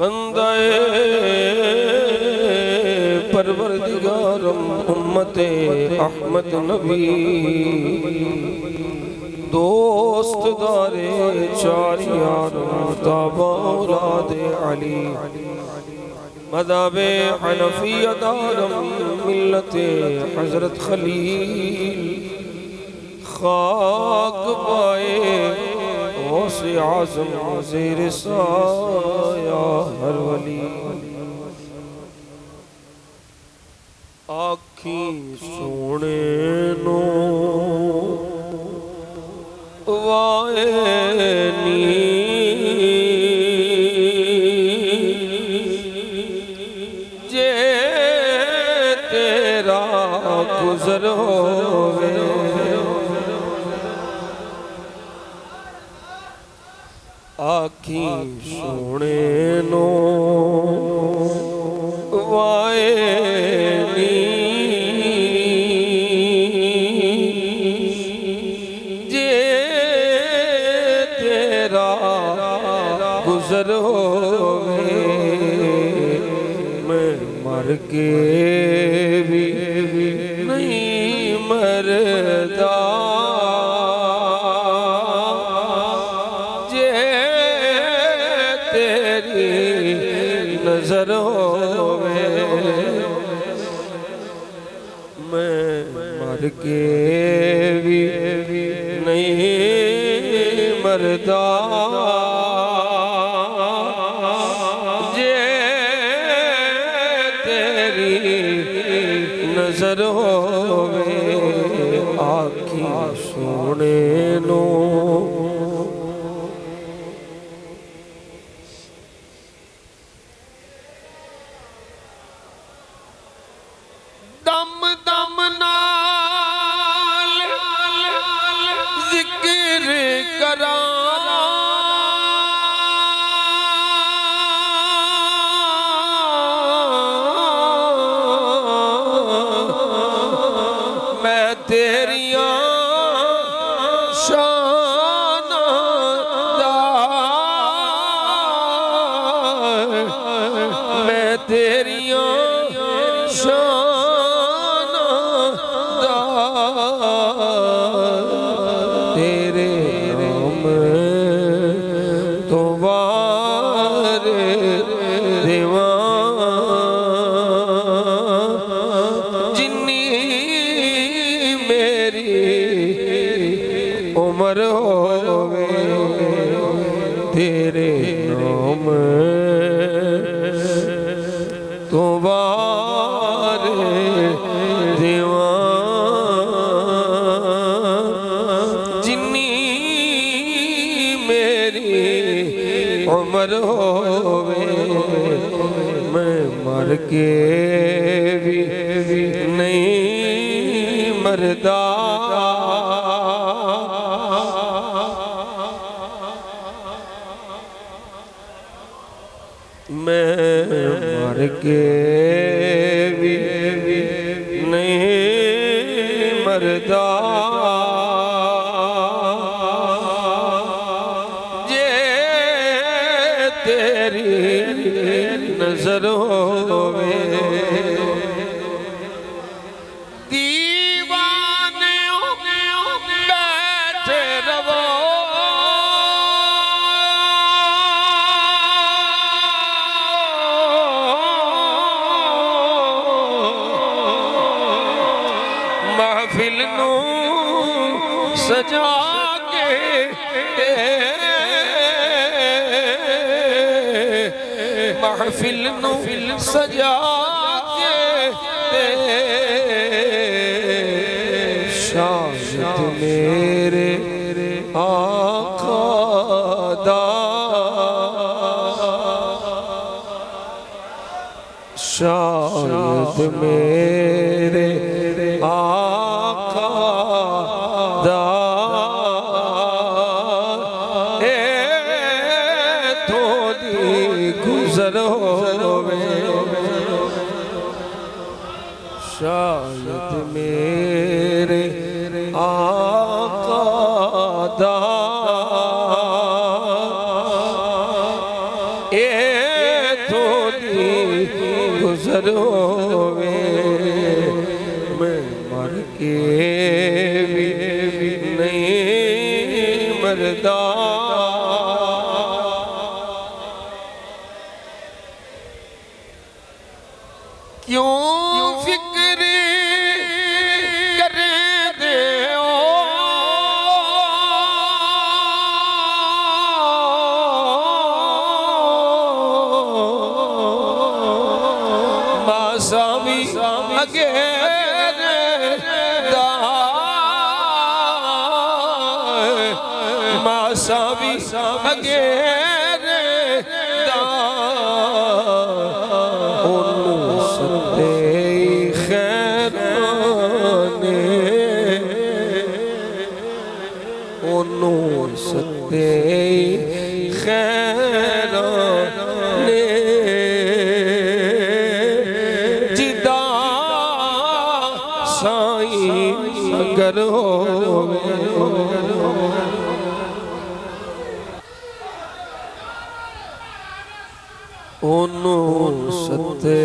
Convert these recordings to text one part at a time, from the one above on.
बंदे परवरदिगारम उम्मते अहमद नबी दोस्त दारे चार यारम ताबा औलादे अली मदाबे हनफिया दारम मिल्लते हजरत खलील खाक पाए गौसे आज़म ज़ेर साया हर वली। आखी सोने नो वाए नी जे तेरा गुज़र होवे आखी सोने नो वाए नी जे तेरा गुज़र होवे मैं मर के भी नहीं मरदा नजर होवे मैं मर के भी नहीं मरदा जे तेरी नजर होवे आखी सोने नो दम दम नाल जिक्र करा मैं तेरिया शान दा मैं तेरिया शान तेरे नाम तो वार देवा जिन्नी मेरी उम्र होवे तेरे नाम तो वार देवा उम्र होवे मैं मर के भी नहीं मरदा मैं मर के भी नहीं मरदा नजर होवे दीवाने बैठे रवो महफिल नू सजा के महफिल नू सजा के शायद मेरे आका दा शायद मेरे आका दा तो दी गुजर होवे शायद मेरे आका दा गुजर होवे मैं मर के भी नहीं मरदा क्यों फिक्र करे दे मासावी अगे मासावी अगे सते खैर ने जिदा साई अगर होवे ओनू सते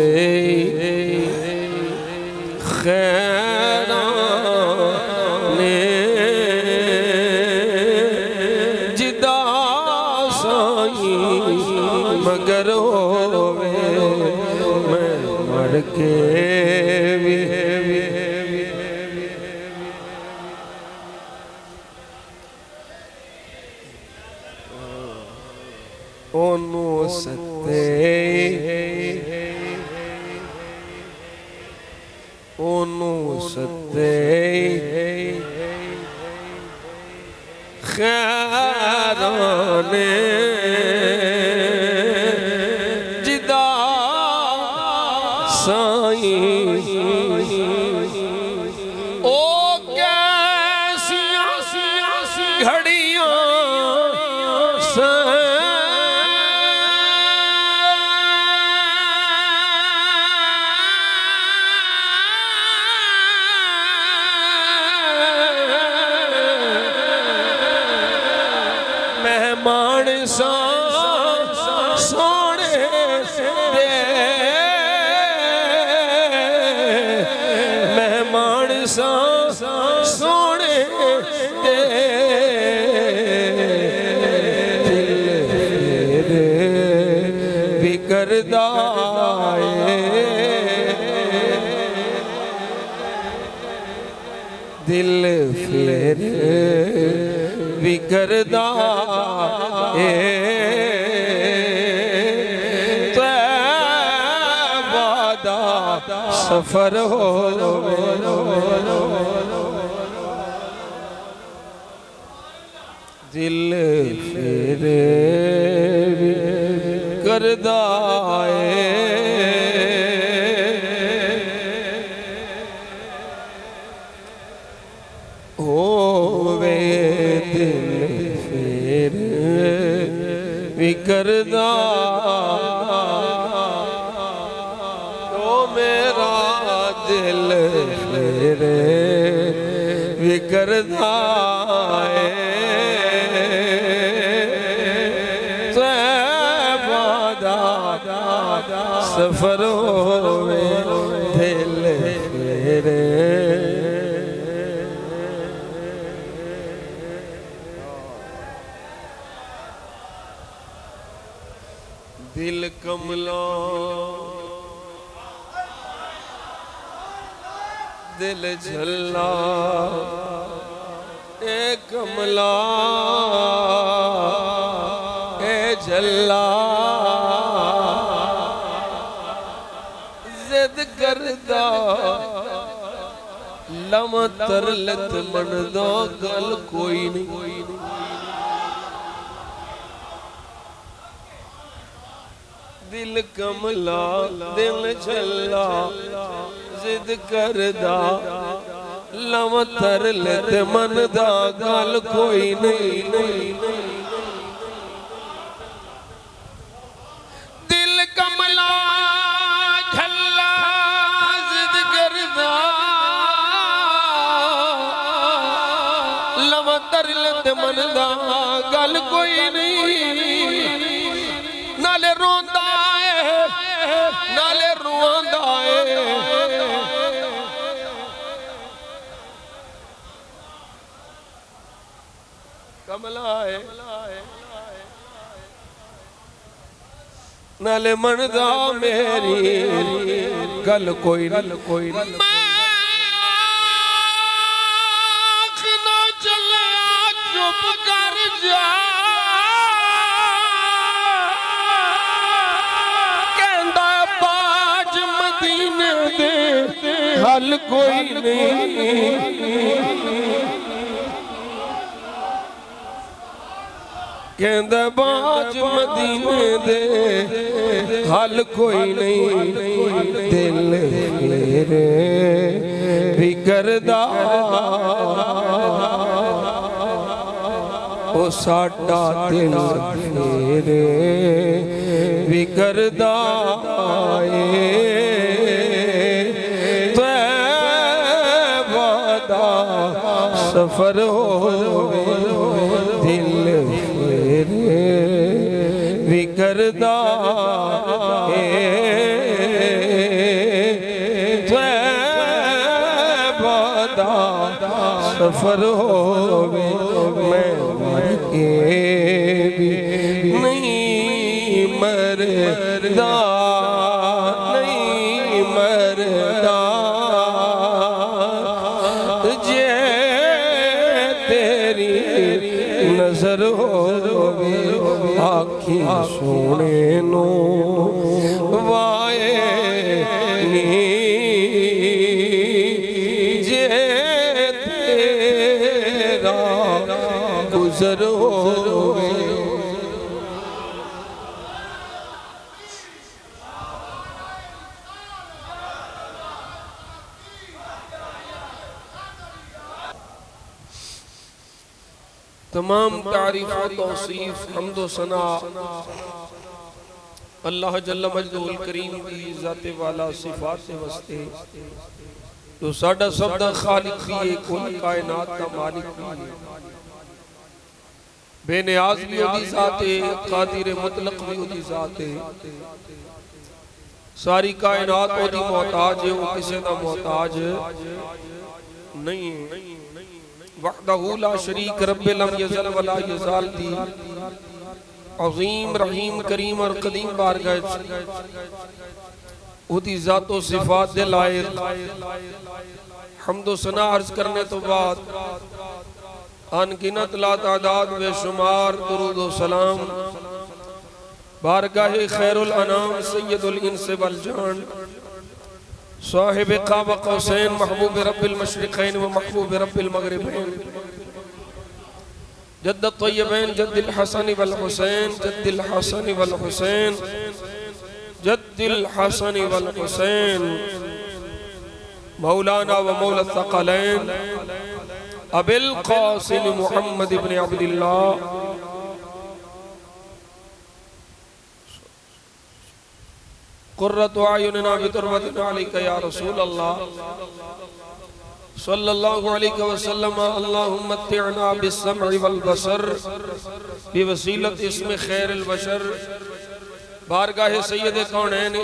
खैर ने मगर होवे मैं मर के भी ओनू सते खैर ने ओ कैसियां घड़ियां मेहमान सा सोने दे मेहमान सा सोने दे दिल भी करदा दिल फिर भी करदा सफर हो दिल फिर करदा होवे दिल फिर भी करदा दिल फिर भी करदा सफर होवे दिल फिर दिल कमला दिल झल्ला ए कमला ए झल्ला जिद करदा लम तरलत मन दो गल कोई नहीं दिल कमला दिल झल्ला जिद करदा लम तरलत मन दा गल कोई नहीं दरिल मनदा गल कोई नहीं नाले रोंदा है नाले रुआंदा है कमला है नाले मनदा मेरी गल कोई नहीं चुप कर जा कहंदा बाज मदीने दे हल कोई नहीं कहंदा बाज मदीने दे हल कोई नहीं दिल मेरे भी करदा ओ साडा दिल मेरे भी करदा तैबा सफर होवे दिल मेरे भी करदा तैबा सफर होवे मैं भी नहीं मरदा नहीं मरदा जे तेरी नजर होवे आखी सोने नो वाए नी जे तेरा गुजर होवे तमाम तारीफ और तौसीफ हम्द व सना अल्लाह जल्ल मजदूल करीम की ज़ाते वाला सिफात वस्ते तो साडा सब दा खालिक भी है कुल कायनात दा मालिक भी है बेनियाज भी ओदी ज़ात है कादिर मुतलक भी ओदी ज़ात है सारी कायनात ओदी मोहताज है वो किसी दा मोहताज नहीं है वहदहू ला शरीक रब्बे लम यज़ल वला यज़ाल दी अज़ीम रहीम करीम और कदीम बारगाह उदी ज़ातो सिफात दे लायक हम्द व सना अर्ज करने तो बाद अनगिनत ला तादाद बेशुमार दुरूद व सलाम बारगाह खैरुल अनाम सय्यदुल इंस वल जान साहिब क़ाब क़ौसैन महबूब रब्बिल मशरिक़ैन व महबूब रब्बिल मग़रिबैन जद्द तय्यबैन जद्दिल हसन वल हुसैन जद्दिल हसन वल हुसैन जद्दिल हसन वल हुसैन मौलाना व मौला थक़लैन अबिल क़ासिम मुहम्मद इब्न अब्दिल्लाह क़ुर्रतु अयुनिना बितुर्बतिना अलैका या रसूल अल्लाह सल्लल्लाहु अलैहि वसल्लम अल्लाहुम्मा मत्तिअना बिस्सम'i वल बसर बिवसीलत इस्म खैरुल बशर बारगाह सय्यद कौनैन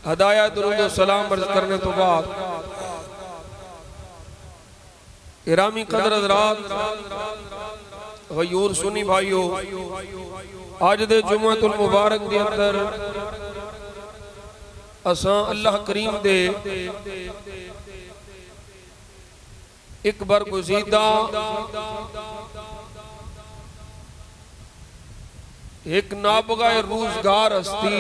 हदाया दुरूद व सलाम अर्ज करने तो बाद इरामी कदर हज़रात गयूर सुनी भाइयों आज दे जुम्मतुल मुबारक दे अंदर असां अल्लाह करीम दे एक बरगुज़ीदा एक नाबगाए रोजगार हस्ती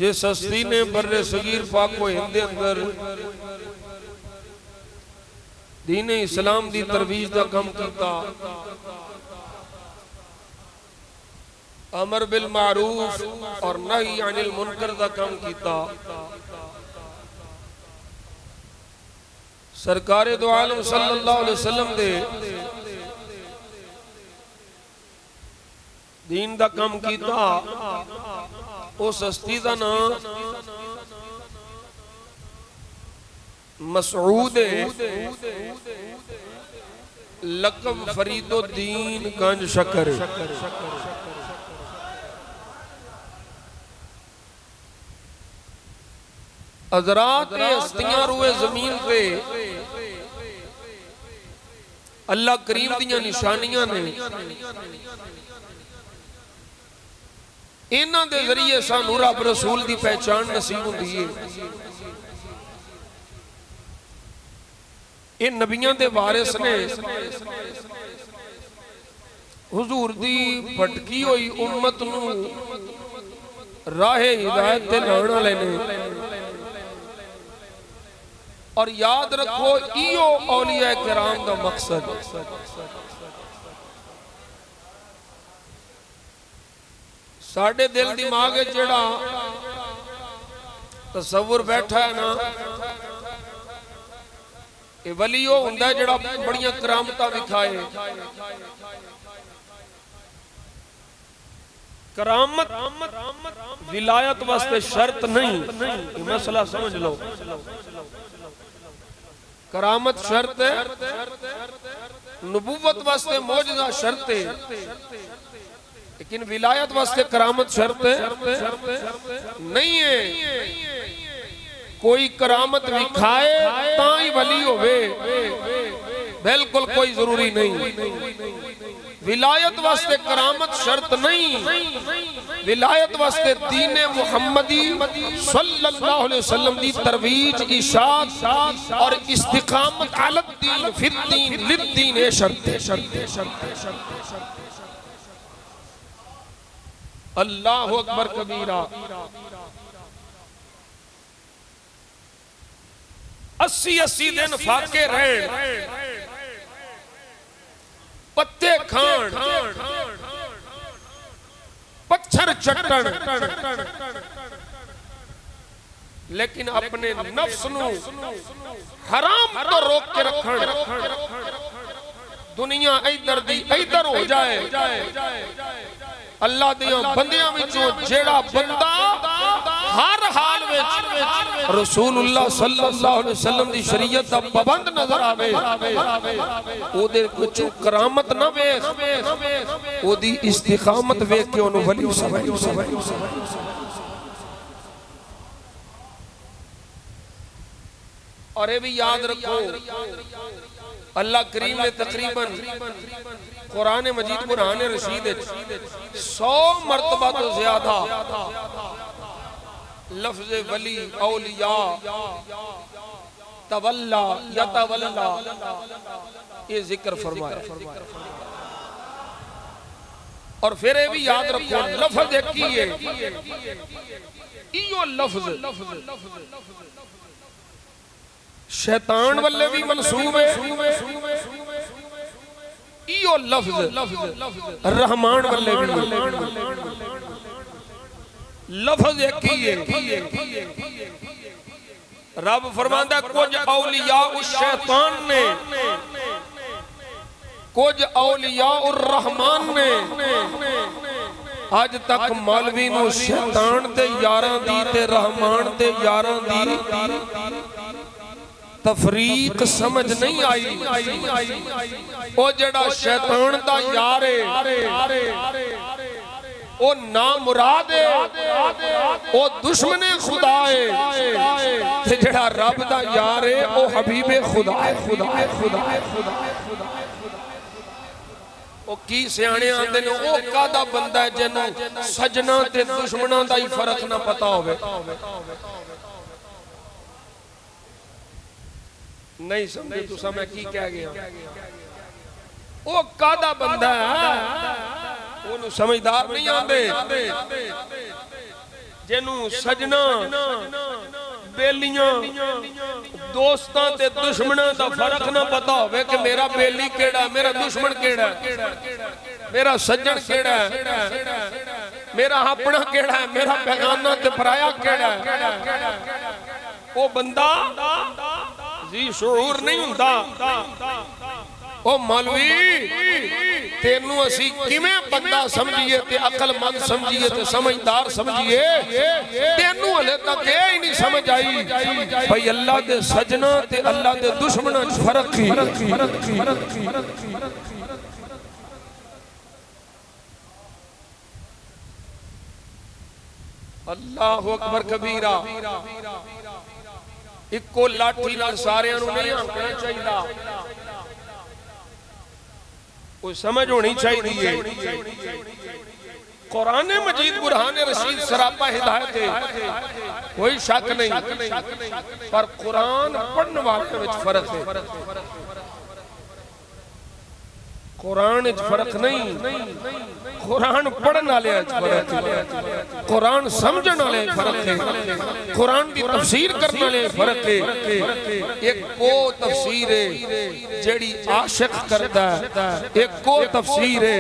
जिस हस्ती ने बर्रे सगीर पाक को हिंद अंदर दीन इस्लाम दी तरवीज दा कम कीता अमर बिल मारूफ और नही अनिल मुनकर दा कम कीता सरकारे दो आलम सल्लल्लाहु अलैहि वसल्लम दे दीन दा काम कीता उस हस्ती दा नाम मसऊद लकब फरीदुद्दीन गंज शकर। हज़रात हस्तियां रुए जमीन पे अल्लाह करीम दियां निशानियां ने, इन्हां दे जरिए सानू रब रसूल दी पहचान नसीब हुंदी है। ये नबियां दे वारिस ने, हुजूर दी भटकी हुई उम्मत नू राहे हिदायत ते लाने वाले ने। और याद रखो इयो औलिया किराम दा मकसद। साडे दिल दिमाग में जेड़ा तसव्वुर बैठा है ना, ये वली वो हुंदा है जेड़ा बड़ियां करामतां विखाए। करामत विलायत वास्ते शर्त नहीं, ये मसला समझ लो। करामत शर्त है, नबूवत वास्ते मौजज़ा शर्त है, लेकिन विलायत वास्ते करामत शर्त नहीं है। कोई करामत विखाए ताई वली होवे, बिल्कुल कोई जरूरी नहीं। विलायत वास्ते करामत शर्त नहीं, विलायत वास्ते दीने मुहम्मदी सल्लल्लाहु अलैहि वसल्लम दी तरवीज, इशाद और इस्तिकामत अलद दीन फिद्दीन लिद्दीन ए शर्त है। अल्लाहु अकबर कबीरा। 80 दिन फाके रहे, पत्ते खान, पत्थर चट्टन, लेकिन अपने नफ्स नू हराम तो रोक के रखन। दुनिया इधर दी इधर हो जाए। अल्लाह दियां बंदियां विचों जेड़ा बंदा हर हाल विच रसूलुल्लाह सल्लल्लाहु अलैहि वसल्लम दी शरीयत दा पाबंद नजर आवे, ओदे कुछ करामत ना वेख, ओदी इस्तिकामत वेख के ओनु वली समझ। और ये भी याद रखो, अल्लाह करीम ने तकरीबन कुरान मजीद कुरान रशीद 100 मरतबा तो ज्यादा लफ्ज़ वली औलिया तवल्ला या तवल्ला ये जिक्र फरमाया। और फिर ये भी याद रखो लफ्ज़ एक ही है, इयो लफ्ज़ शैतान वाले भी मंसूब है, इयो लफ्ज़ रहमान वाले भी। लफ्ज़ एक ही है। रब फरमांदा कुछ औलिया उस शैतान ने, कुछ औलिया उर रहमान ने आज तक मौलवी नूं शैतान दे यारां दी ते रहमान दे यारां दी तफरीक समझ नहीं आई। ओ जेड़ा शैतान दा यार है ओ ना मुराद है, ओ दुश्मने खुदा है, ते जेड़ा रब दा यार है ओ हबीबे खुदा है। ओ की सियाणे आंदे ने ओ कादा बंदा है जिन्हों सजना ते दुश्मना दा ही फर्क ना पता होवे। नहीं समझे तुसा मैं की कह गया? ओ कादा बंदा है ओनू समझदार नहीं आंदे, जिन्नू सजना बेलियां दोस्तां ते दुश्मनां दा फर्क ना पता होवे कि मेरा बेली केड़ा, मेरा दुश्मन केड़ा, मेरा सज्जन केड़ा, मेरा अपना केड़ा है, मेरा बेगाना ते पराया केड़ा। ओ बंदा जी शऊर नहीं हुंदा। ओ मौलवी तेनू असी किवें बंदा समझिए ते अकलमंद समझिए ते समझदार समझिए, तेनू हले तक ये ही नहीं समझ आई भाई अल्लाह दे सजना ते अल्लाह दे दुश्मनां च फर्क ही। अल्लाहु अकबर कबीरा। इको लाठी नाल सारियां नूं नहीं आंकना चाहिए, कोई समझ होनी चाहिए। कुरान मजीद बुरहान रशीद सरापा हिदायत है, कोई शक नहीं, पर कुरान पढ़ने वाले में फर्क है। कुरान च फर्क नहीं, कुरान पढ़ने वाले फर्क है, कुरान समझने वाले फर्क है, कुरान की तफसीर करने वाले फर्क है। एक वो तफसीर है जेड़ी आशिक करता है, एक वो तफसीर है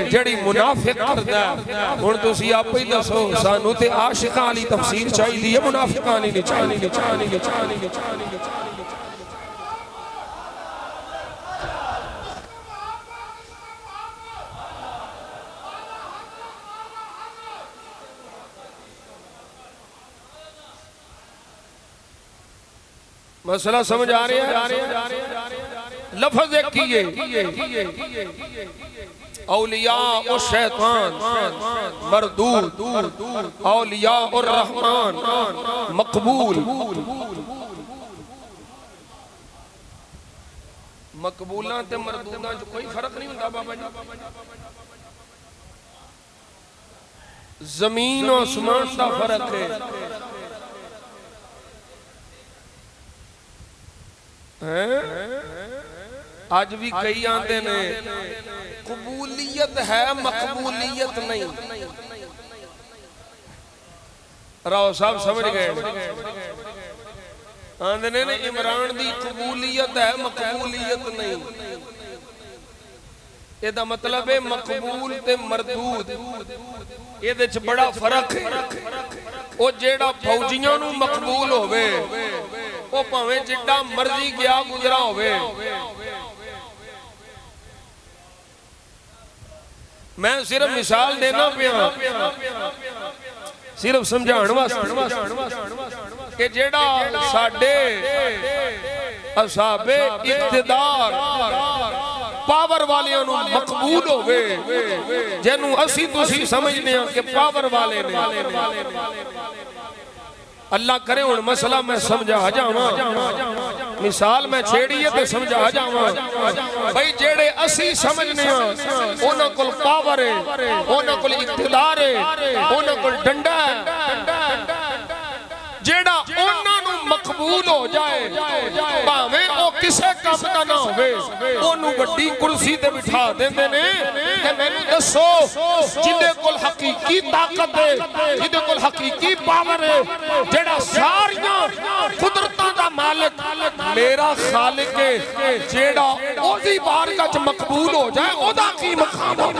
जेड़ी मुनाफिक करता है। हुण तुसी आप ही दसो सानू ते आशिकां वाली तफसीर चाहिदी है, मुनाफिकां वाली नहीं चाहिदी। मसला समझ आ रहा है? लफ्ज एक ही औलिया और शैतान मरदूद, औलिया और रहमान मकबूल। मकबूला ते मरदूदा च कोई फर्क नहीं होता बाबा जी। जमीन और आसमान का फर्क है। आज भी कई आते ने कबूलियत है मकबूलियत नहीं। राव साहब समझ गए? आंदे ने इमरान दी कबूलियत है मकबूलियत नहीं। एदा मतलब है मकबूल ते मरदूद एदे च बड़ा फर्क है। ओ जेड़ा फौजियां नू मकबूल होवे वो भावें जिड्डा मर्जी गया गुजरा होवे। मैं सिर्फ मिसाल देना पिया, सिर्फ समझाण वास्ते कि जेड़ा साडे असाबे इक्तदार पावर वालियां नू मकबूल होवे, जिन्नू असी तुसी समझने कि पावर वाले ने। अल्लाह करे हुण मसला मैं समझा जावां, मिसाल मैं छेड़ी है ते समझा जावां। भाई जेड़े असी समझने उन्हां कोल पावर है, उन्हां कोल इक्तदार है, उन्हां कोल डंडा है। जेड़ा उन्हां नू मकबूल हो जाए भावें ओ किसे काम दा ना होवे, ओनू वड्डी कुर्सी ते बिठा देंदे ने कि मैनू दसो जिदे कोल हकीकी ताकत है, जिदे कोल हकीकी पावर है, जेड़ा सारियां कुदरतां दा मालिक मेरा खालिक है, जेड़ा ओदी बारगाह च मकबूल हो जाए ओदा की मकाम है।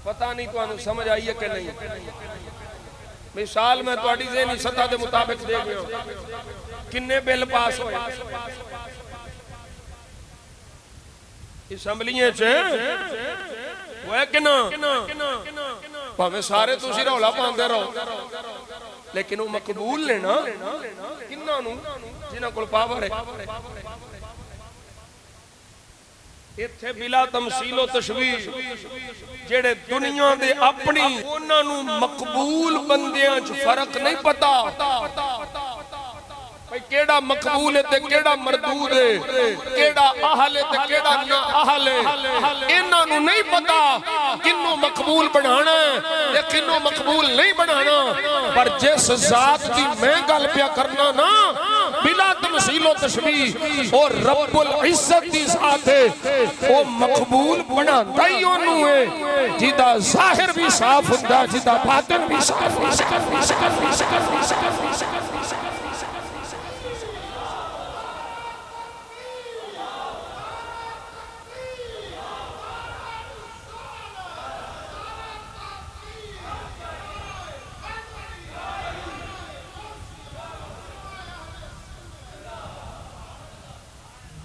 पता नहीं तुहानू समझ आई है कि नहीं? मिसाल मैं तुहाडी ज़हनी सतह के मुताबिक दे गया। किन्ने बिल पास होए असैंबलियां च होया कि ना? भावें सारे तुसी रौला पांदे रहो, लेकिन वो मकबूल ने ना किन्ना नू जिन्हां कोल पावर है। इत्थे बिला तमसीलो तशबीह जेड़े दुनिया दे अपनी उन्हां नू मकबूल बंदियां च फर्क नहीं पता भाई केड़ा मकबूल है ते केड़ा मरदूद है, केड़ा अहल है ते केड़ा ना अहल है। इन्हां नू नहीं पता किन्नू मकबूल बनाना है ते किन्नू मकबूल नहीं बनाना। पर जिस जात दी मैं गल पिया करना ना बिला तमसीलो तशबीह और रब्बुल इज्जत दी जात है, वो मकबूल बनांदा ही ओनू है जिदा जाहिर भी साफ हुंदा, जिदा बातिन भी साफ हुंदा।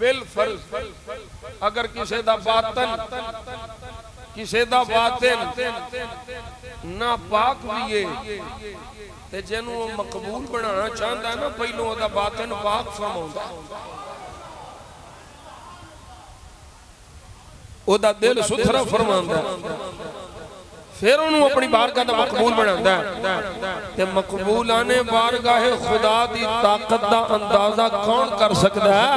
बिल फर्ज अगर किसी दा बातन किसी दा बातिन ना पाक भी है ते जिन्हों मकबूल बनाना चाहता है ना पहलों ओदा बातिन पाक फरमाउंदा ओदा दिल सुथरा फरमांदा फिर उन्होंने अपनी बारगाह दा मकबूल बनांदा ते मकबूल आने बारगाह खुदा दी ताकत दा अंदाजा कौन कर सकता है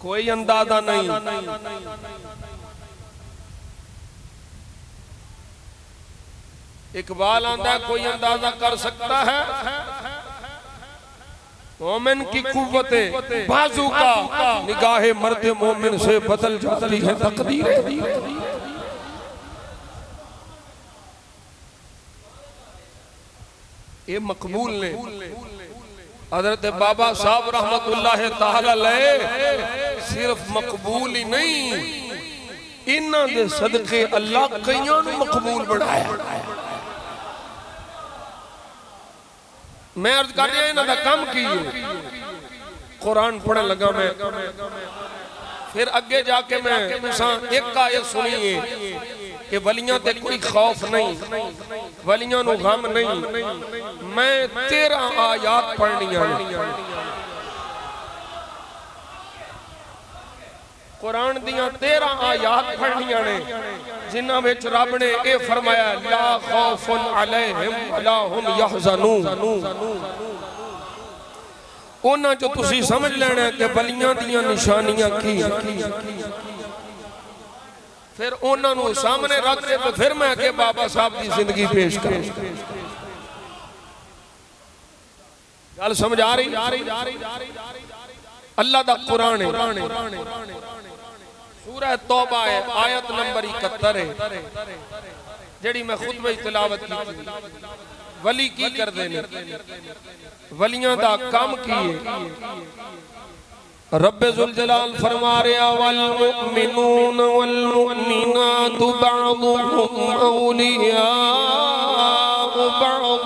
कोई अंदाजा नहीं इकबाल आंदा कोई अंदाजा कर सकता है मोमिन की कुव्वते बाजू का निगाहे मर्द मोमिन से बदल जाती है तकदीर ये मकबूल ने हजरत बाबा साहब रहमतुल्लाह ताला अलैह सिर्फ मकबूल ही नहीं इन्हां दे सदके अल्लाह कईयां नूं मकबूल बनाया मैं अर्ज कर रहा इन्हां दा काम की कुरान पढ़न लगा मैं फिर अगे जाके मैं तुसां एक आयत सुनी कि वलियां ते कोई खौफ नहीं वलियां नूं गम नहीं मैं 13 आयात पढ़नियां कुरान दियां 13 आयात पढ़नियां ने जिन्हां विच रब ने ये फरमाया ला खौफुन अलैहिम वला हुम यहज़नून उन्हां चो तुसी समझ लेना कि वलियां दियां निशानियां की फिर उन्हां नूं सामने रख के तो फिर मैं अगे बाबा साहब की जिंदगी पेश करूं गल समझ आ रही अल्लाह दा कुरान है सूरह तौबा है आयत नंबर 71 है जेड़ी मैं खुतबे तिलावत की वली की कर देने वलियां दा काम की है रब्बे जुल जलाल फरमा रहा वल मुमिनून वल मुमिनातु बअदुहुम औलियाउ बअद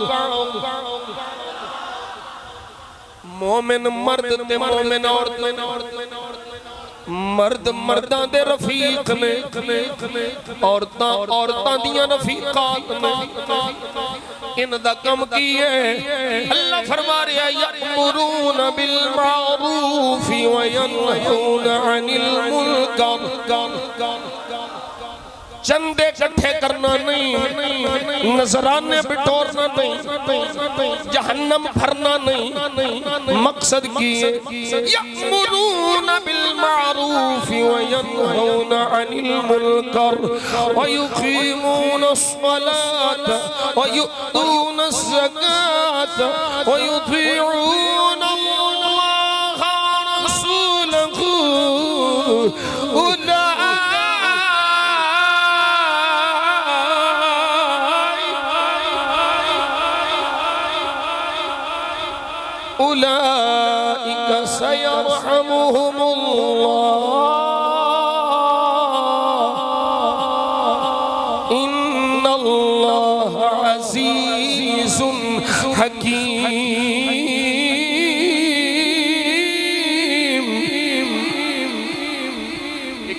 मोमिन मर्द ते मोमिन औरत मर्द मर्दां दे रफीक ने औरतां औरतां दियां रफीकात ने इनदा कम की है अल्लाह फरमा रहा यअमुरून बिल मारूफ व यनहून अनिल मुनकर चंदे इकट्ठे करना नहीं नजराने बिटोरना नहीं जहन्नम भरना नहीं मकसद की है यअमुरून बिल मारूफ व यनहून अनिल मुनकर व युकीमून अस्सलात व युतून अज़्ज़कात व युतीऊन अल्लाह व रसूलहू उलाइक सयरहमुहुमुल्लाह इन्नल्लाह अज़ीज़ुन हकीम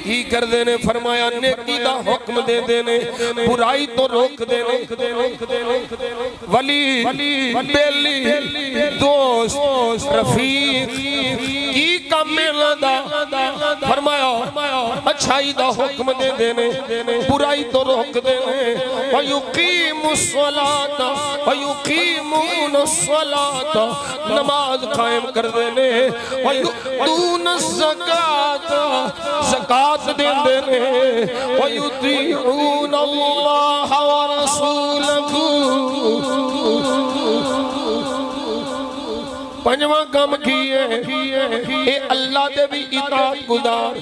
की कर देने फरमाया नेकी दा हुक्म दे देने बुराई तो रोक देने वली बेली दोस्त रफीक की काम मिलदा फरमाया अच्छाई दा हुक्म दे देने बुराई तो रोक देने व युकीमुस्सलात व युकीमुनस्सलात नमाज कायम कर देने व युतूनज़्ज़कात ज़कात दे देने व युतीऊन अल्लाह व रसूलहू पंजवां काम की है ये अल्लाह दे भी इताअत गुज़ार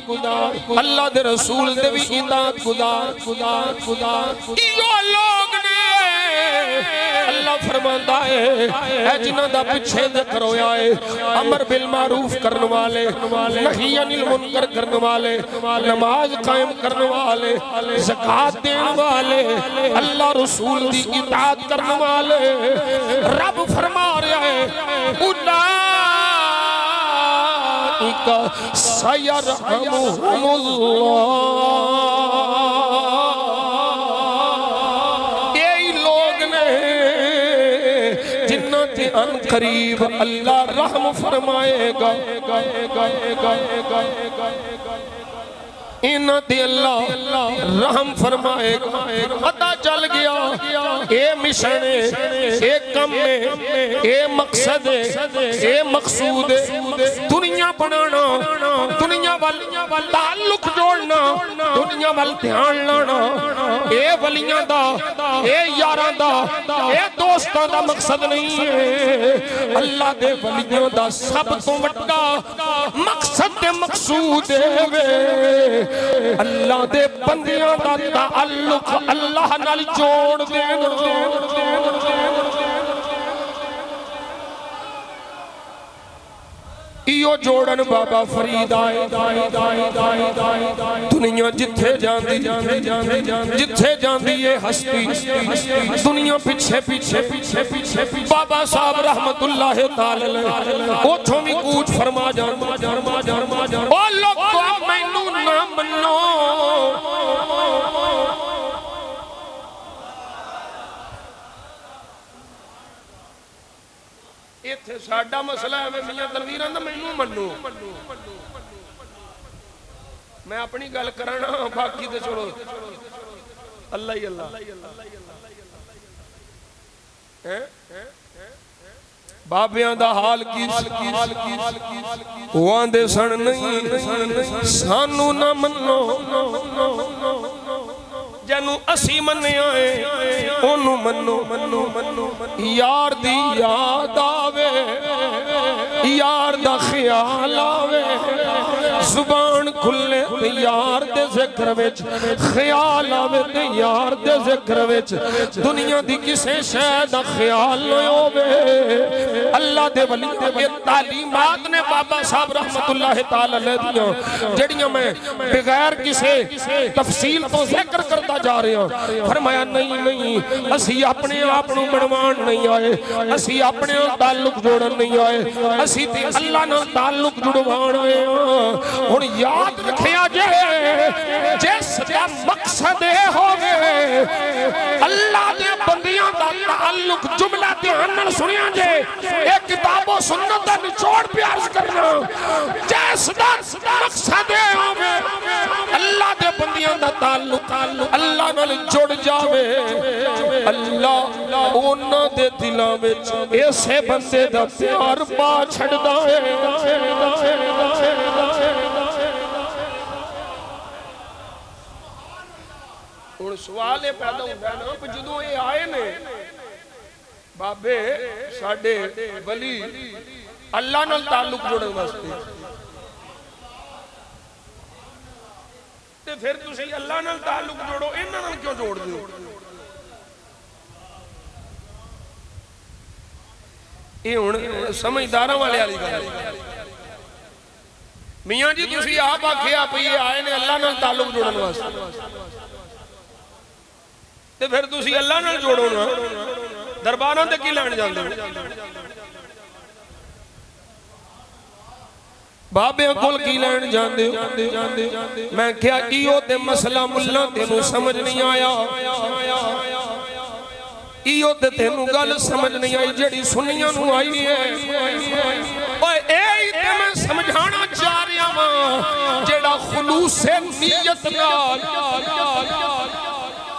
अल्लाह दे रसूल दे भी इताअत गुज़ार इयो लोग ने अल्लाह फरमांदा है जिन्हां दा पिछे जिक्र होया है अमर बिल मारूफ करने वाले नही अनिल मुनकर करने वाले नमाज कायम करने वाले ज़कात देने वाले अल्लाह रसूल दी इताअत करने वाले रब फरमा रहा है उलाइका सयरहमुहुमुल्लाह। यही लोग ने जिन्ना के अन करीब अल्लाह रहम फरमाएगा। इन्हां ते अल्लाह रहम फरमाएगा। पता चल गया ये मिशन है, ये कम है, ये मकसद है, ये मकसूद है। दुनिया बनाना, दुनिया वाल ताल्लुक जोड़ना, दुनिया वाल ध्यान लाना, ये वलियां दा, ये यारां दा, ये दोस्तां दा मकसद नहीं है। अल्लाह दे वलियां दा सब तो वड्डा मकसद ते मकसूद है अल्लाह दे बंदियां दा ताल्लुक अल्लाह नाल जोड़ देना। इयो जोड़न बाबा फरीद आए। दुनिया जिथे जांदी जिथे जांदी है हस्ती, दुनिया पीछे पीछे पीछे पीछे बाबा साहब रहमतुल्लाह ताला ओथों भी कूच फरमा जान। ओ लोगो मैनू ना मन्नो, इत्थे साडा मसला है मियां तनवीर आंदा मैनू मन्नो। मैं अपनी गल कराना, बाकी तो चलो अल्लाह ही अल्लाह है। बाबियां दा हाल की वो आंदे सन नहीं सानू ना मन्नो, जैनू असी मन्निया है ओनू मन्नो। यार दी याद आवे, यार दा ख्याल आवे, जुबान खुले ते यार दे जिक्र विच, ख्याल आवे ते यार दे जिक्र विच, दुनिया दी किसे शै दा ख्याल न होवे। अल्लाह दे वली दे तालीमात ने बाबा साहब रहमतुल्लाह ताला अलैह दियां जड़ियां मैं बगैर किसे तफसील तो जिक्र करता जा रहे हैं। फरमाया नहीं नहीं असी अपने आप को मनवान नहीं आए, असी अपने ताल्लुक जोड़न नहीं आए, असी ते अल्लाह नाल ताल्लुक जुड़वाण आए हां। हुण याद रखिया जे जिस दा मकसद ए होवे अल्लाह दे बंदियां दा ताल्लुक, जुमला ध्यान नाल सुनिया जे एक किताबो सुन्नत दा निचोड़ प्यार करना, जिस दा मकसद ए होवे अल्लाह दे बंदियां दा ताल्लुक अल्लाह नाल जुड़ जावे, अल्लाह उन्हां दे दिलां विच ऐसे बंदे दा प्यार पा छड़दा है। हुण सवाल ये पैदा होंदा ना कि जदों ये आए ने बाबे साडे वली अल्लाह नाल ताल्लुक जोड़न वास्ते, ते फिर तुसी अल्लाह नाल ताल्लुक जोड़ो, इन्हां नाल क्यों जोड़ दिओ? ये हुण समझदारां वाले वाली गल। मियां जी तुसी आप आखिया पई आए ने अल्लाह नाल ताल्लुक जोड़न वास्ते, ते फिर तुसी अल्लाह नाल जोड़ो ना, दरबारां ते की लैण जांदे हो? बाबे कोल की लैण जांदे हो? मैं क्या इहो ते मसला मुल्ला तेनू समझ नहीं आया, इहो ते तेनू गल समझ नहीं आई जेड़ी सुन्नियां नू आई है। ओए ए ते मैं समझाना चाह रहा वां जेड़ा खुलूस नीयत नाल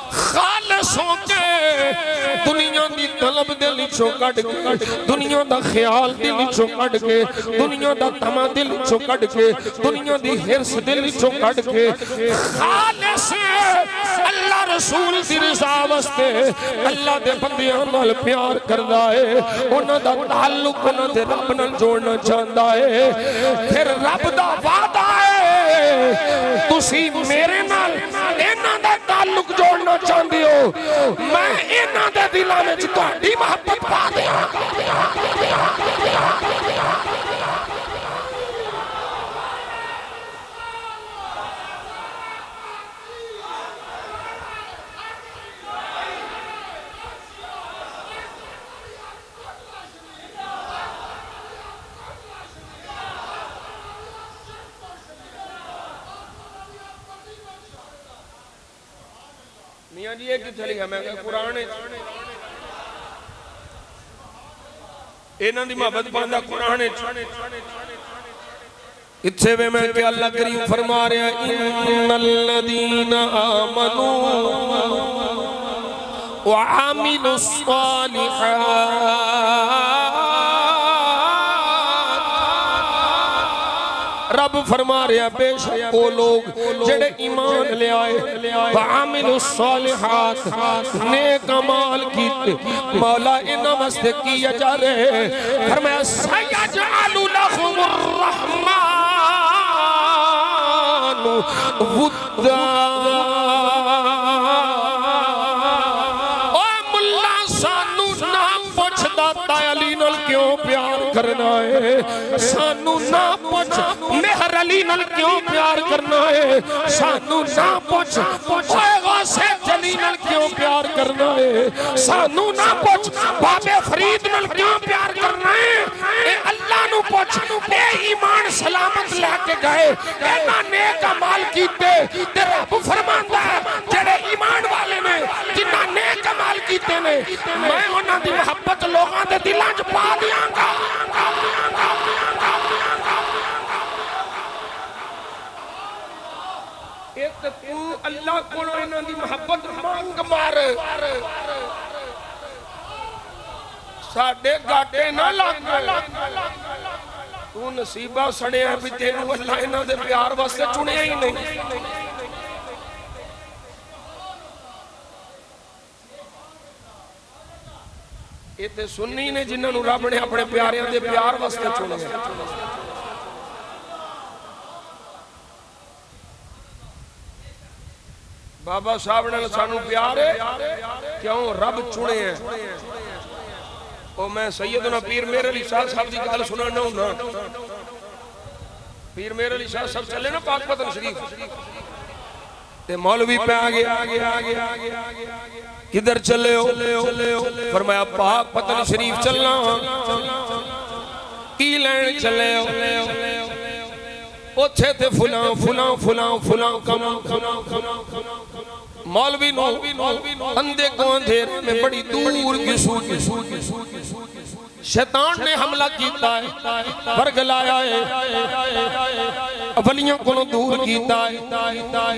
खालिस होके दुनिया दी तलब दिल विचों कढ के, दुनिया दा ख्याल दिल विचों कढ के, दुनिया दा तमा दिल विचों कढ के, दुनिया दी हिरस दिल विचों कढ के खालिस अल्लाह रसूल दी रज़ा वास्ते अल्लाह दे बंदियां नाल प्यार करदा है, उन्हां दा ताल्लुक उन्हां दे रब नाल जोड़ना चाहंदा है। फिर रब दा वादा है तुसी मेरे नाल इन्हां दा ताल्लुक जोड़ना चाहते हो, मैं इन्हां दे दिलां विच तुहाडी मोहब्बत पा देवांगा। मियां जी ये किथे लिखा? मैं कहा कुरान इन्हां दी मोहब्बत पांदा कुरान इत्थे वे मैं कि अल्लाह करीम फरमा रहा इन्नल लदीना आमनू व आमिलुस सालिहात। रब फरमा रहा बेशक वो लोग जेड़े ईमान ले आए व आमिलुस सालिहात नेक अमाल कीते मौला इन्हां वास्ते किया जा रहे फरमाया सयजअलु लहुमुर रहमान वुद्दा। ओ मुल्ला सानू ना पुछदा अली नाल क्यों प्यार करना है, सानू ना पुछ मेहर अली नाल क्यों प्यार करना है, सानू ना पुछ ओए गौसे जली नाल क्यों प्यार करना है, सानू ना पुछ बाबे फरीद नाल क्यों प्यार करना है। ए अल्लाह नु पुछ ए ईमान सलामत लेके गए इन्हां नेक अमाल कीते ते रब फरमांदा है जेड़े ईमान वाले ने जिन्हां नेक अमाल कीते ने मैं उन्हां दी मोहब्बत लोगां दे दिलां च पा दियांगा। एक तू अल्लाह कोलों इन्हां दी मोहब्बत मांग मार साडे गाटे ना लग तू नसीबा सड़िया भी तेनू अल्लाह इन्हां दे प्यार वास्ते चुनिया ही नहीं। ये ते सुन्नी ने जिन्होंने रब ने अपने प्यारियां दे प्यार वास्ते चुनिया। बाबा साहब ने सानू प्यार है क्यों रब चुने है। ओ मैं सैयदना पीर मेरे अली शाह साहब की गल सुनाना हूं ना। पीर मेरे अली शाह साहब चले ना पाकपतन शरीफ ते मौलवी पे आगे किधर चले हो फरमाया पाकपतन शरीफ चलना की लैन चले हो ओथे ते फुला फुला फुला फुला कम मौलवी नो अंधे को अंधेरे में बड़ी दूर की शैतान ने हमला किया है बरगलाया है वलियों को दूर किया है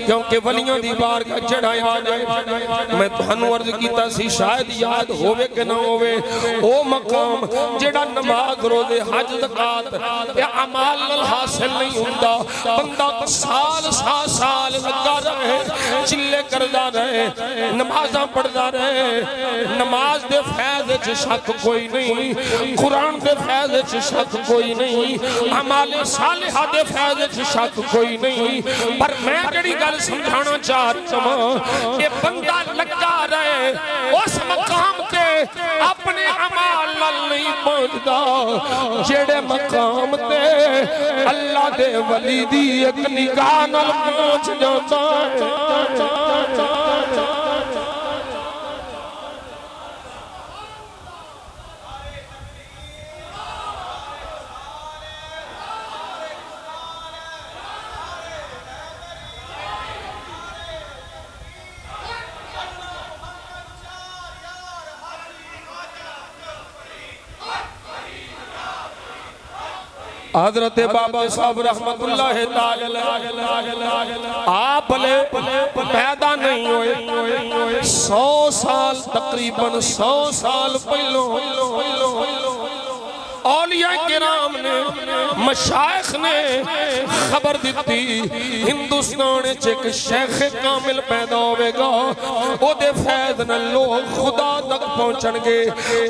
क्योंकि वलियों दी बारगाह चढ़ाया जाए। मैं तुहानू अर्ज कीता सी शायद याद होवे कि ना होवे ओ मकाम जेड़ा नमाज रोजे हज ज़कात या अमाल नाल हासिल नहीं हुंदा। बंदा साल साल लगा रहे चिल्ले करदा रहे नमाज़ां पढ़दा रहे नमाज दे फैज़ च शक कोई नहीं कुरान दे फैज़ च शक कोई नहीं अमाले सालिहा दे फैज़ च शक कोई नहीं। पर मैं जड़ी गल समझाना चाहता हूं ये बंदा लगा रहे उस मकाम ते अपने अमाल नाल नहीं पहुंचदा जेड़े मकाम ते अल्लाह दे वली दी एक निगाह नाल पहुंच जाता है। हजरत बाबा साहब रहमतुल्लाह आप पैदा नहीं हुए 100 साल तकरीबन 100 साल पहले औलिया किराम ने मशाइख ने खबर दी हिंदुस्तान च एक शेख कामिल पैदा होगा ओदे फैज़ नाल लोग खुदा तक पहुंचणगे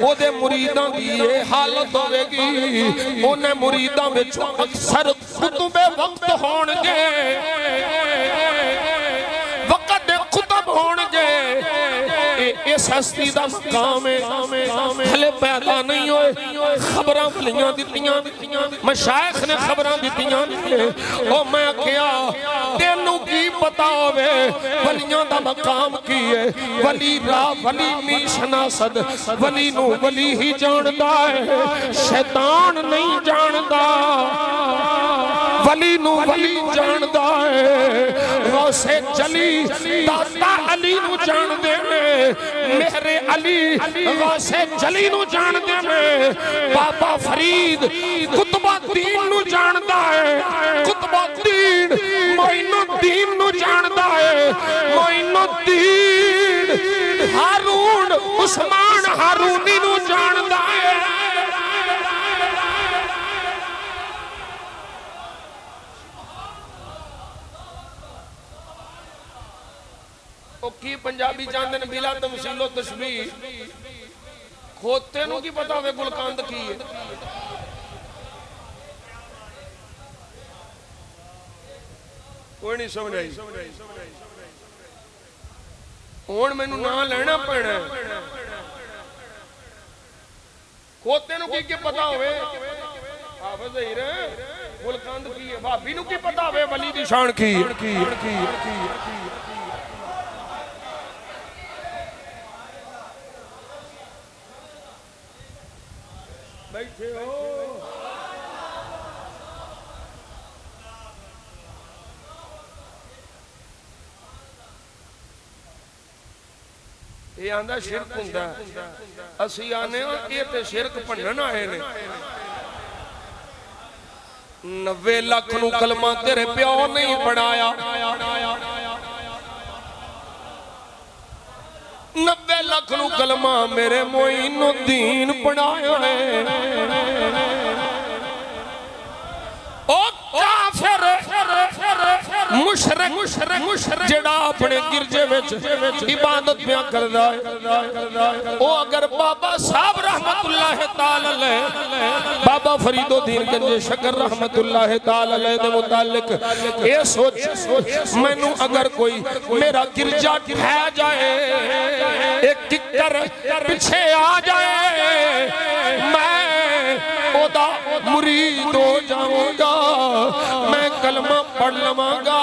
ओदे मुरीदां दी ये हालत होगी ओने मुरीदां विच अक्सर खुतबे वक्त होणगे वक्त दे खुतब होणगे इस हस्ती दा मकाम है हले पैदा नहीं होए खबरां वलियां दित्तियां मशाइख ने खबरां दित्तियां ओ मैं आखिया तेनू की पता होवे वलियां दा मकाम की है वली रा वली मीशना सद वली नू वली ही जानदा है शैतान नहीं जानदा वली नू वली जानदा है गौसे जली दाता अली नू जानदे ने, मेरे अली गौसे जली नू जानदे ने, बाबा फरीद कुतुबुद्दीन नू जानदा है, कुतुबुद्दीन मोइनुद्दीन नू जानदा है, मोइनुद्दीन हारून उस्मान हारूनी नू जानदा है। की पंजाबी चाहते हैं बिला तमसीलो तशबीह, खोते नू की पता होवे गुलकंद की है। कोई नहीं समझ आई। हुण मैनू ना लेना पैना, खोते नू की पता होवे हाफिज हीर गुलकंद की है, भाभी नू की पता होवे वली दी शान की। बैठे हो ये आंदा शिरक हुंदा, असी आने ये ते शिरक भंनण आए ने। 90 लाख नू कलमा तेरे प्यो नहीं पढ़ाया, 90 लाख नू कलमा मेरे मोइनुद्दीन पढ़ाया है। ओ काफिर मुशरिक जेड़ा अपने गिरजे विच इबादत पिया करदा है, ओ अगर बाबा साहब रहमतुल्लाह ताला अलैह, बाबा फरीदुद्दीन गंजे शकर रहमतुल्लाह ताला अलैह दे मुतालिक ए सोच मैनू अगर कोई मेरा गिरजा ढह जाए, एक किकर पीछे आ जाए, मैं ओदा मुरीद हो जाऊंगा, मैं कलमा पढ़ लवांगा।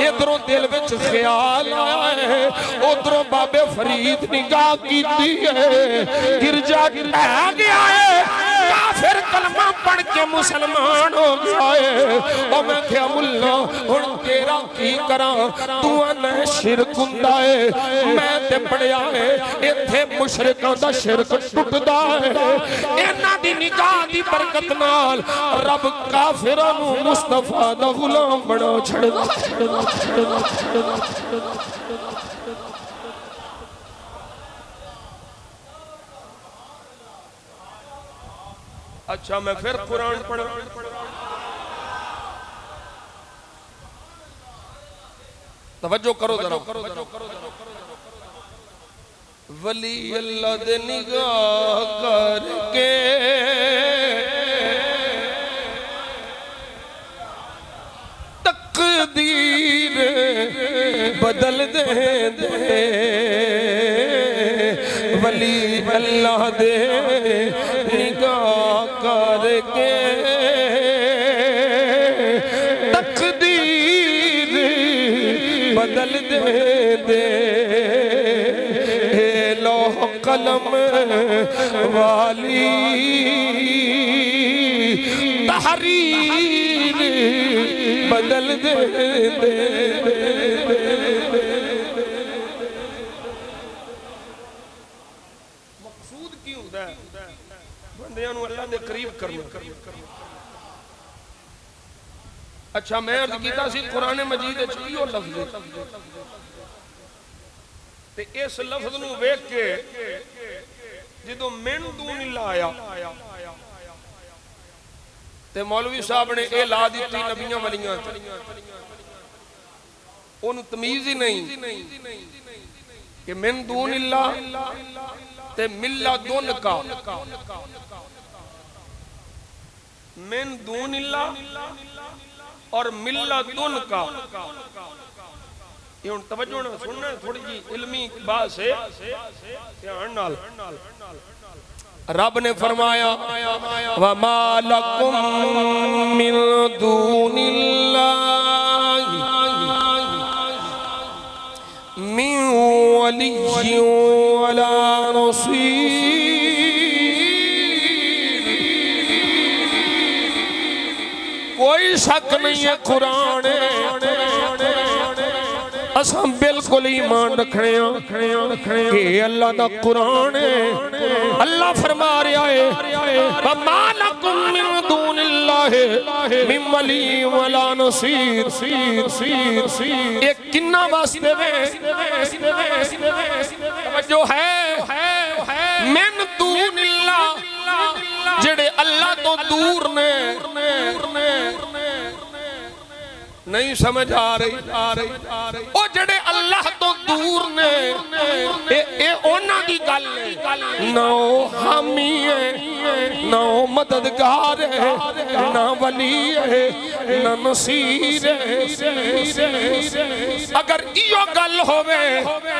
इधरों दिल विच ख्याल आया है, उधरों बाबे फरीद निगाह कीती है, गिरजा ढह गया है, काफिर कलमा पढ़ के मुसलमान हो गया है। और मैं क्या मुल्ला हुण तेरा की करा, तू आना शिरक हुंदा है, मैं ते पढ़िया है इत्थे मुशरिकां दा शिरक टुटदा है। इन्हां दी निगाह दी बरकत नाल रब काफिरां नू मुस्तफा दा गुलाम बना छड़दा। अच्छा मैं फिर कुरान पढ़ा, तवज्जो करो जरा। वली अल्लाह दे निगाह करके तकदीर बदल दे, वली अल्लाह दे निगाह करके तकदीर बदल दे। लौह कलम वाली तहरीर बदल दे। मकसूद की होता है बंदियां नूं अल्लाह दे करीब करना। अच्छा मैं अर्ज कीता सी कुरान मजीद विच इहो लफ्ज़ ते इस लफ्ज़ नूं वेख के जदों मिन दूनिल्लाह आया ते मौलवी साहब ने यह ला दी नबियां वलियां, उन्होंने तमीज ही नहीं कि मिन दूनिल्लाह ते मिल्ला दुन का, मिन दूनिल्लाह और मिल्ला दुन का। ये तवज्जो ना सुनना, थोड़ी जी इल्मी बात से ध्यान नाल। रब ने फरमाया वमा लकुम मिन दूनिल्लाहि मिन वलिय्यिन वला नसीर। कोई शक नहीं है कुरान असां बिल्कुल ईमान रखने कि अल्लाह दा कुरान है। अल्लाह फरमा रहा है वमा लकुम मिन दूनिल्लाहि मिन वली वला नसीर। ये किन्ना वास्ते वे जो है मिन दूनिल्लाह जेड़े अल्लाह तो दूर ने। नहीं समझ आ रही ओ जेड़े अल्लाह तो दूर ने ए ओना दी गल है ना ओ हामी है ना ओ मददगार है ना वली है ना नसीर है। अगर इयो गल होवे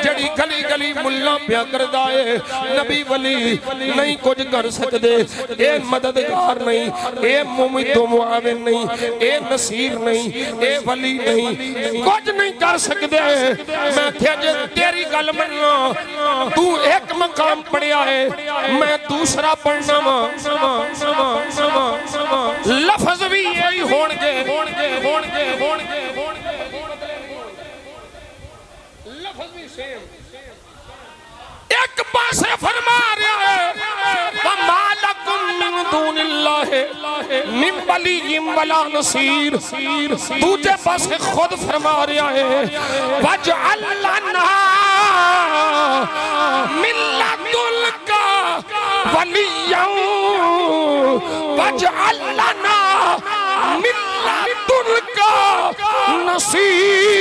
जड़ी गली गली मुल्ला पिया करदा है नबी वली नहीं कुछ कर सकदे ए मददगार नहीं ए मुमिद मुआविन नहीं ए नसीर नहीं ए वली नहीं कुछ नहीं कर सकते। मैं क्या तेरी गल मन्ना तू एक मकाम पढ़िया है मैं दूसरा पढ़ना वा लफ्ज भी यही होंगे लफ्ज भी सेम। एक पासे फरमा रहा है वमा लकुम मिन दूनिल्लाहि मिन वलिय्यिन वला नसीर। दूसरे पासे खुद फरमा रहा है वजअल लना मिन लदुनका वलिय्यन वजअल लना मिन लदुनका नसीर।